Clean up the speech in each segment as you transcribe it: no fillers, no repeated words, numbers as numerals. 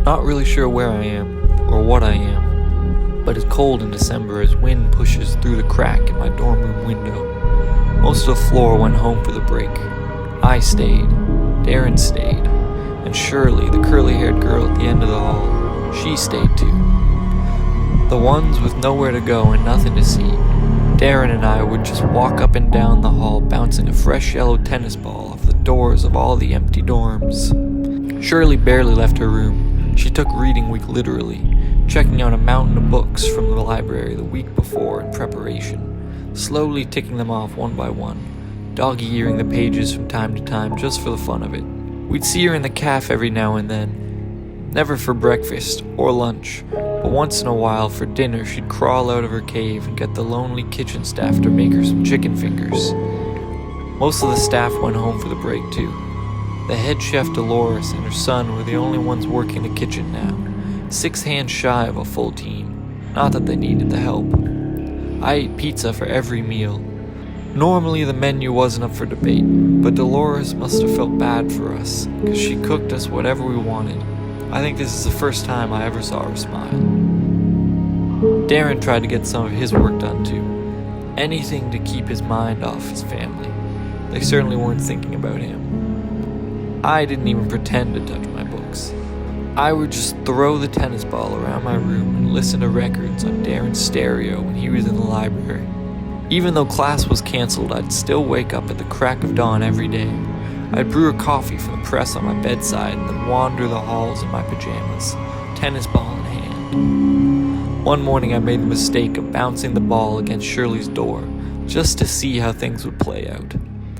Not really sure where I am, or what I am, but it's cold in December as wind pushes through the crack in my dorm room window. Most of the floor went home for the break. I stayed, Darren stayed, and Shirley, the curly-haired girl at the end of the hall, she stayed too. The ones with nowhere to go and nothing to see, Darren and I would just walk up and down the hall bouncing a fresh yellow tennis ball off the doors of all the empty dorms. Shirley barely left her room. She took reading week literally, checking out a mountain of books from the library the week before in preparation, slowly ticking them off one by one, dog-earing the pages from time to time just for the fun of it. We'd see her in the cafe every now and then, never for breakfast or lunch, but once in a while for dinner she'd crawl out of her cave and get the lonely kitchen staff to make her some chicken fingers. Most of the staff went home for the break too. The head chef Dolores and her son were the only ones working the kitchen now, 6 hands shy of a full team. Not that they needed the help. I ate pizza for every meal. Normally the menu wasn't up for debate, but Dolores must have felt bad for us, because she cooked us whatever we wanted. I think this is the first time I ever saw her smile. Darren tried to get some of his work done too. Anything to keep his mind off his family. They certainly weren't thinking about him. I didn't even pretend to touch my books. I would just throw the tennis ball around my room and listen to records on Darren's stereo when he was in the library. Even though class was canceled, I'd still wake up at the crack of dawn every day. I'd brew a coffee from the press on my bedside and then wander the halls in my pajamas, tennis ball in hand. One morning I made the mistake of bouncing the ball against Shirley's door, just to see how things would play out.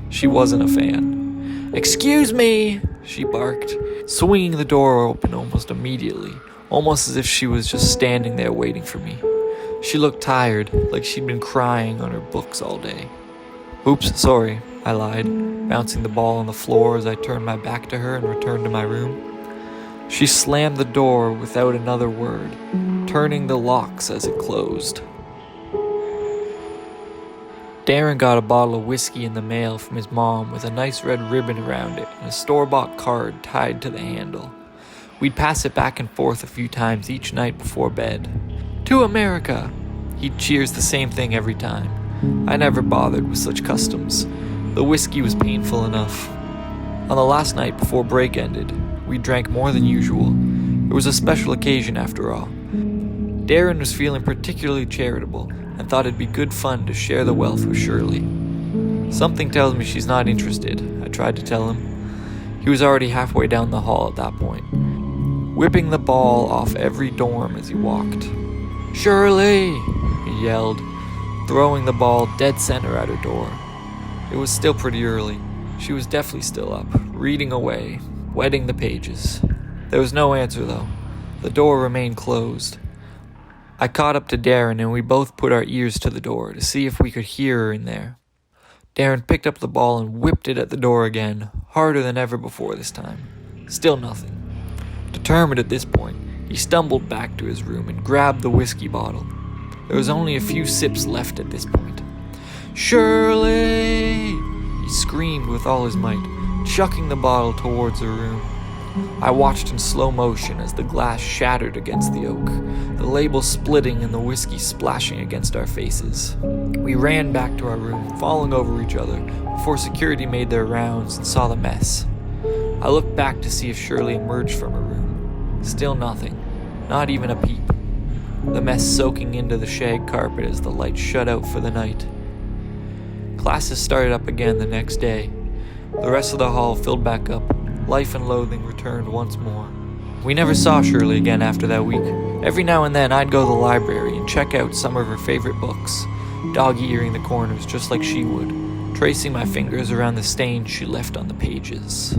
She wasn't a fan. "Excuse me," she barked, swinging the door open almost immediately, almost as if she was just standing there waiting for me. She looked tired, like she'd been crying on her books all day. "Oops, sorry," I lied, bouncing the ball on the floor as I turned my back to her and returned to my room. She slammed the door without another word, turning the locks as it closed. Darren got a bottle of whiskey in the mail from his mom with a nice red ribbon around it and a store-bought card tied to the handle. We'd pass it back and forth a few times each night before bed. "To America!" He'd cheers the same thing every time. I never bothered with such customs. The whiskey was painful enough. On the last night before break ended, we drank more than usual. It was a special occasion after all. Darren was feeling particularly charitable and thought it'd be good fun to share the wealth with Shirley. "Something tells me she's not interested," I tried to tell him. He was already halfway down the hall at that point, whipping the ball off every dorm as he walked. "Shirley!" he yelled, throwing the ball dead center at her door. It was still pretty early. She was definitely still up, reading away, wetting the pages. There was no answer though. The door remained closed. I caught up to Darren and we both put our ears to the door to see if we could hear her in there. Darren picked up the ball and whipped it at the door again, harder than ever before this time. Still nothing. Determined at this point, he stumbled back to his room and grabbed the whiskey bottle. There was only a few sips left at this point. "Shirley!" he screamed with all his might, chucking the bottle towards the room. I watched in slow motion as the glass shattered against the oak, the label splitting and the whiskey splashing against our faces. We ran back to our room, falling over each other, before security made their rounds and saw the mess. I looked back to see if Shirley emerged from her room. Still nothing, not even a peep. The mess soaking into the shag carpet as the light shut out for the night. Classes started up again the next day. The rest of the hall filled back up. Life and loathing returned once more. We never saw Shirley again after that week. Every now and then I'd go to the library and check out some of her favorite books, dog-earing the corners just like she would, tracing my fingers around the stains she left on the pages.